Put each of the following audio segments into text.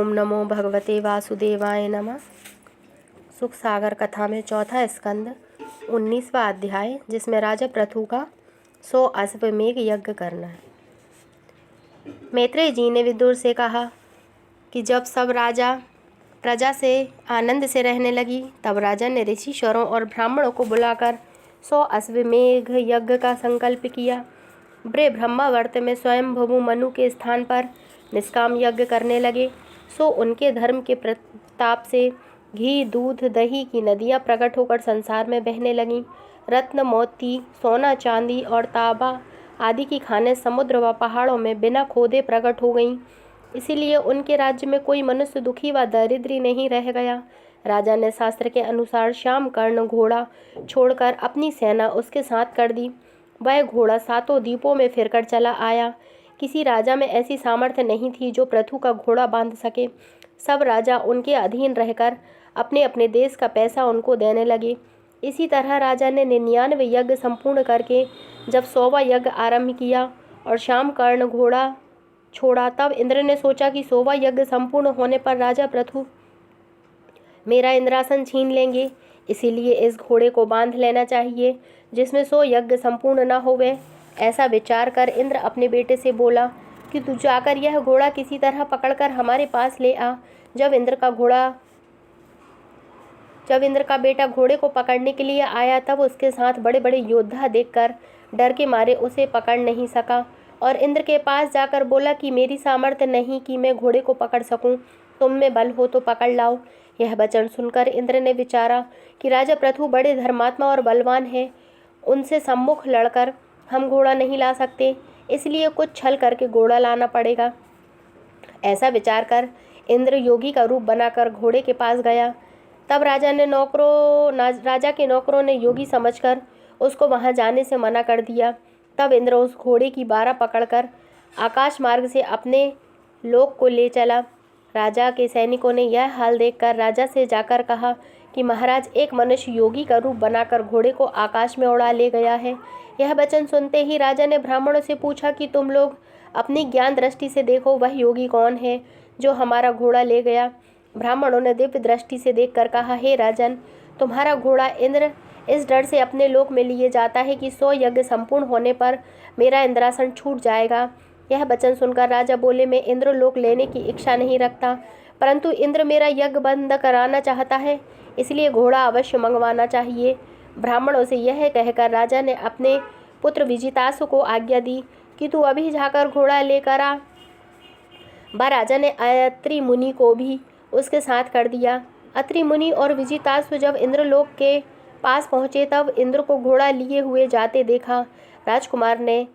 ओम नमो भगवते वासुदेवाय नमः। सुख सागर कथा में चौथा स्कंद 19वां अध्याय, जिसमें राजा पृथु का 100 अश्वमेघ यज्ञ करना है। मैत्रेय जी ने विदुर से कहा कि जब सब राजा प्रजा से आनंद से रहने लगी, तब राजा ने ऋषिश्वरों और ब्राह्मणों को बुलाकर 100 अश्वमेघ यज्ञ का संकल्प किया। वे ब्रह्मावर्त में स्वयंभू मनु के स्थान पर निष्काम यज्ञ करने लगे। सो उनके धर्म के प्रताप से घी, दूध, दही की नदियाँ प्रकट होकर संसार में बहने लगीं। रत्न, मोती, सोना, चांदी और तांबा आदि की खानें समुद्र व पहाड़ों में बिना खोदे प्रकट हो गईं। इसीलिए उनके राज्य में कोई मनुष्य दुखी व दरिद्री नहीं रह गया। राजा ने शास्त्र के अनुसार श्याम कर्ण घोड़ा छोड़कर अपनी सेना उसके साथ कर दी। वह घोड़ा 7 द्वीपों में फिरकर चला आया। किसी राजा में ऐसी सामर्थ्य नहीं थी जो पृथु का घोड़ा बांध सके। सब राजा उनके अधीन रहकर अपने अपने देश का पैसा उनको देने लगे। इसी तरह राजा ने 99 यज्ञ संपूर्ण करके जब 100वां यज्ञ आरंभ किया और श्याम कर्ण घोड़ा छोड़ा, तब इंद्र ने सोचा कि 100वां यज्ञ संपूर्ण होने पर राजा पृथु मेरा इंद्रासन छीन लेंगे। इसीलिए इस घोड़े को बांध लेना चाहिए जिसमें 100 यज्ञ संपूर्ण न होवे। ऐसा विचार कर इंद्र अपने बेटे से बोला कि तू जाकर यह घोड़ा किसी तरह पकड़कर हमारे पास ले आ। जब इंद्र का बेटा घोड़े को पकड़ने के लिए आया, तब उसके साथ बड़े बड़े योद्धा देखकर डर के मारे उसे पकड़ नहीं सका और इंद्र के पास जाकर बोला कि मेरी सामर्थ्य नहीं कि मैं घोड़े को पकड़ सकूं, तुम में बल हो तो पकड़ लाओ। यह वचन सुनकर इंद्र ने विचारा कि राजा पृथु बड़े धर्मात्मा और बलवान है, उनसे सम्मुख लड़कर हम घोड़ा नहीं ला सकते, इसलिए कुछ छल करके घोड़ा लाना पड़ेगा। ऐसा विचार कर इंद्र योगी का रूप बनाकर घोड़े के पास गया। तब राजा के नौकरों ने योगी समझकर उसको वहां जाने से मना कर दिया। तब इंद्र उस घोड़े की बारा पकड़कर आकाश मार्ग से अपने लोक को ले चला। राजा के सैनिकों ने यह हाल देखकर राजा से जाकर कहा कि महाराज, एक मनुष्य योगी का रूप बनाकर घोड़े को आकाश में उड़ा ले गया है। यह वचन सुनते ही राजा ने ब्राह्मणों से पूछा कि तुम लोग अपनी ज्ञान दृष्टि से देखो, वह योगी कौन है जो हमारा घोड़ा ले गया। ब्राह्मणों ने दिव्य दृष्टि से देखकर कहा, हे राजन, तुम्हारा घोड़ा इंद्र इस डर से अपने लोक में लिए जाता है कि 100 यज्ञ संपूर्ण होने पर मेरा इंद्रासन छूट जाएगा। यह वचन सुनकर राजा बोले, मैं इंद्र लोक लेने की इच्छा नहीं रखता, परंतु इंद्र मेरा यज्ञ बंद कराना चाहता है, इसलिए घोड़ा अवश्य मंगवाना चाहिए। ब्राह्मणों से यह कहकर राजा ने अपने पुत्र विजितासु को आज्ञा दी कि तू अभी जाकर घोड़ा लेकर आ। राजा ने अत्रि मुनि को भी उसके साथ कर दिया। अत्रि मुनि और विजितासु जब इंद्रलोक के पास पहुँचे, तब इंद्र को घोड़ा लिए हुए जाते देखा। राजकुमार ने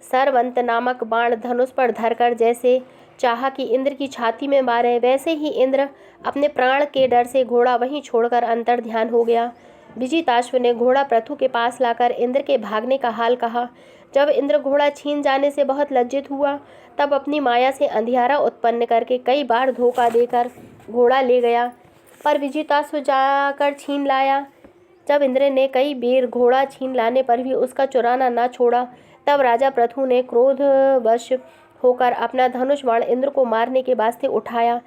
सरवंत नामक बाण धनुष पर धरकर जैसे चाहा कि इंद्र की छाती में मारे, वैसे ही इंद्र अपने प्राण के डर से घोड़ा वहीं छोड़कर अंतर ध्यान हो गया। विजिताश्व ने घोड़ा पृथु के पास लाकर इंद्र के भागने का हाल कहा। जब इंद्र घोड़ा छीन जाने से बहुत लज्जित हुआ, तब अपनी माया से अंधियारा उत्पन्न करके कई बार धोखा देकर घोड़ा ले गया, पर विजिताश्व जाकर छीन लाया। जब इंद्र ने कई बेर घोड़ा छीन लाने पर भी उसका चुराना न छोड़ा, तब राजा पृथु ने क्रोधवश होकर अपना धनुष बाण इंद्र को मारने के वास्ते उठाया।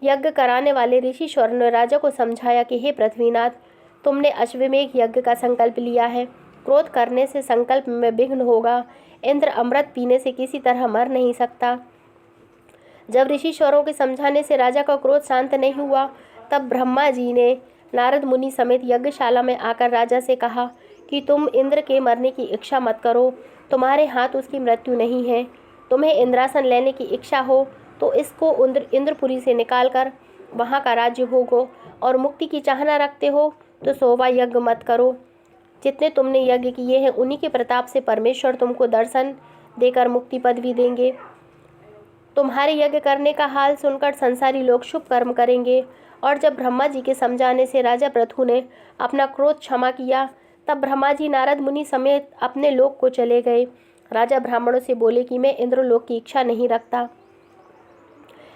यज्ञ कराने वाले ऋषिश्वर ने राजा को समझाया कि हे पृथ्वीनाथ, तुमने अश्वमेघ यज्ञ का संकल्प लिया है, क्रोध करने से संकल्प में विघ्न होगा। इंद्र अमृत पीने से किसी तरह मर नहीं सकता। जब ऋषिश्वरों के समझाने से राजा का क्रोध शांत नहीं हुआ, तब ब्रह्मा जी ने नारद मुनि समेत यज्ञशाला में आकर राजा से कहा कि तुम इंद्र के मरने की इच्छा मत करो, तुम्हारे हाथ उसकी मृत्यु नहीं है। तुम्हें इंद्रासन लेने की इच्छा हो तो इसको इंद्रपुरी से निकालकर वहाँ का राज्य भोगो, और मुक्ति की चाहना रखते हो तो 100वां यज्ञ मत करो। जितने तुमने यज्ञ किए हैं, उन्हीं के प्रताप से परमेश्वर तुमको दर्शन देकर मुक्ति पदवी देंगे। तुम्हारे यज्ञ करने का हाल सुनकर संसारी लोग शुभ कर्म करेंगे। और जब ब्रह्मा जी के समझाने से राजा पृथु ने अपना क्रोध क्षमा किया, तब ब्रह्मा जी नारद मुनि समेत अपने लोक को चले गए। राजा ब्राह्मणों से बोले कि मैं इंद्रलोक की इच्छा नहीं रखता।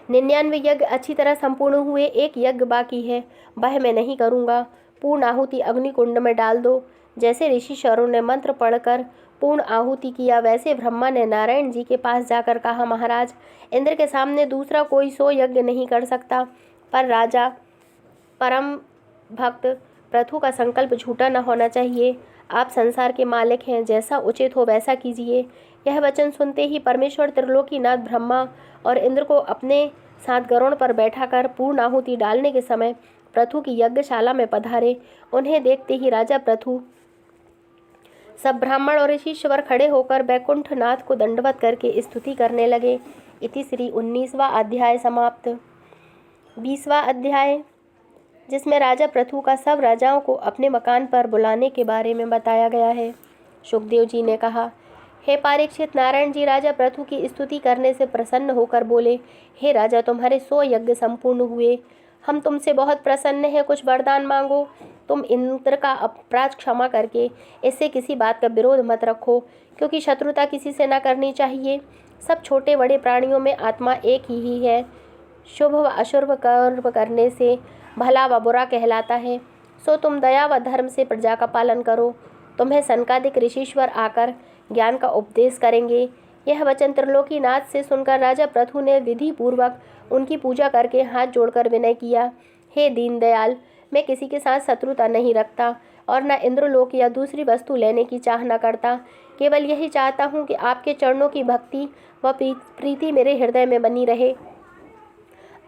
99 यज्ञ अच्छी तरह संपूर्ण हुए, एक यज्ञ बाकी है, वह मैं नहीं करूँगा। पूर्ण आहुति अग्निकुंड में डाल दो। जैसे ऋषिश्वरों ने मंत्र पढ़कर पूर्ण आहुति किया। वैसे ब्रह्मा ने नारायण जी के पास जाकर कहा, महाराज, इंद्र के सामने दूसरा कोई सो यज्ञ नहीं कर सकता, पर राजा परम भक्त पृथु का संकल्प झूठा न होना चाहिए। आप संसार के मालिक हैं, जैसा उचित हो वैसा कीजिए। यह वचन सुनते ही परमेश्वर त्रिलोकीनाथ ब्रह्मा और इंद्र को अपने साथ गरुड़ पर बैठाकर पूर्ण आहुति डालने के समय पृथु की यज्ञशाला में पधारे। उन्हें देखते ही राजा पृथु, सब ब्राह्मण और ऋषीश्वर खड़े होकर वैकुंठ नाथ को दंडवत करके स्तुति करने लगे। इति श्री 19वां अध्याय समाप्त। 20वां अध्याय, जिसमें राजा पृथु का सब राजाओं को अपने मकान पर बुलाने के बारे में बताया गया है। शुकदेव जी ने कहा, हे परीक्षित, नारायण जी राजा पृथु की स्तुति करने से प्रसन्न होकर बोले, हे राजा, तुम्हारे 100 यज्ञ संपूर्ण हुए। हम तुमसे बहुत प्रसन्न हैं, कुछ वरदान मांगो। तुम इंद्र का अपराध क्षमा करके इससे किसी बात का विरोध मत रखो, क्योंकि शत्रुता किसी से न करनी चाहिए। सब छोटे बड़े प्राणियों में आत्मा एक ही है। शुभ व अशुभ कर्म करने से भला व बुरा कहलाता है। सो तुम दया व धर्म से प्रजा का पालन करो। तुम्हें सनकादिक ऋषीश्वर आकर ज्ञान का उपदेश करेंगे। यह वचन त्रिलोकीनाथ से सुनकर राजा पृथु ने विधि पूर्वक उनकी पूजा करके हाथ जोड़कर विनय किया, हे दीनदयाल, मैं किसी के साथ शत्रुता नहीं रखता और न इंद्रलोक या दूसरी वस्तु लेने की चाह न करता। केवल यही चाहता हूँ कि आपके चरणों की भक्ति व प्रीति मेरे हृदय में बनी रहे।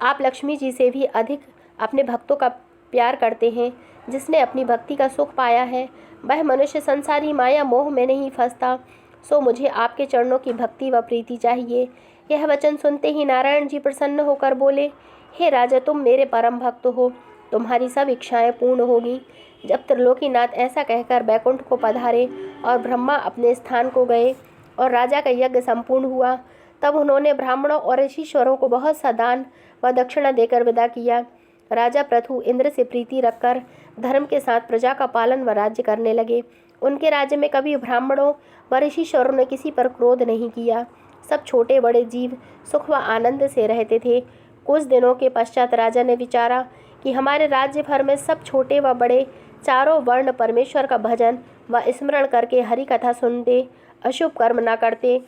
आप लक्ष्मी जी से भी अधिक अपने भक्तों का प्यार करते हैं। जिसने अपनी भक्ति का सुख पाया है, वह मनुष्य संसारी माया मोह में नहीं फंसता। सो मुझे आपके चरणों की भक्ति व प्रीति चाहिए। यह वचन सुनते ही नारायण जी प्रसन्न होकर बोले, हे राजा, तुम मेरे परम भक्त हो, तुम्हारी सब इच्छाएं पूर्ण होगी। जब त्रिलोकीनाथ ऐसा कहकर बैकुंठ को पधारे और ब्रह्मा अपने स्थान को गए और राजा का यज्ञ संपूर्ण हुआ, तब उन्होंने ब्राह्मणों और ऋषीश्वरों को बहुत सा दान व दक्षिणा देकर विदा किया। राजा पृथु इंद्र से प्रीति रखकर धर्म के साथ प्रजा का पालन व राज्य करने लगे। उनके राज्य में कभी ब्राह्मणों व ऋषीश्वरों ने किसी पर क्रोध नहीं किया। सब छोटे बड़े जीव सुख व आनंद से रहते थे। कुछ दिनों के पश्चात राजा ने विचारा कि हमारे राज्य भर में सब छोटे व बड़े चारों वर्ण परमेश्वर का भजन व स्मरण करके हरि कथा सुनते, अशुभ कर्म न करते,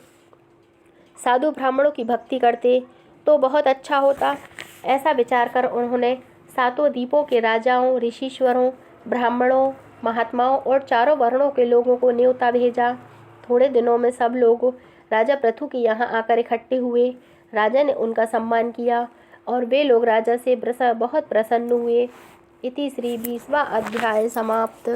साधु ब्राह्मणों की भक्ति करते तो बहुत अच्छा होता। ऐसा विचार कर उन्होंने सातों द्वीपों के राजाओं, ऋषीश्वरों, ब्राह्मणों, महात्माओं और चारों वर्णों के लोगों को न्योता भेजा। थोड़े दिनों में सब लोग राजा पृथु के यहाँ आकर इकट्ठे हुए। राजा ने उनका सम्मान किया और वे लोग राजा से बहुत प्रसन्न हुए। इति श्री 20वां अध्याय समाप्त।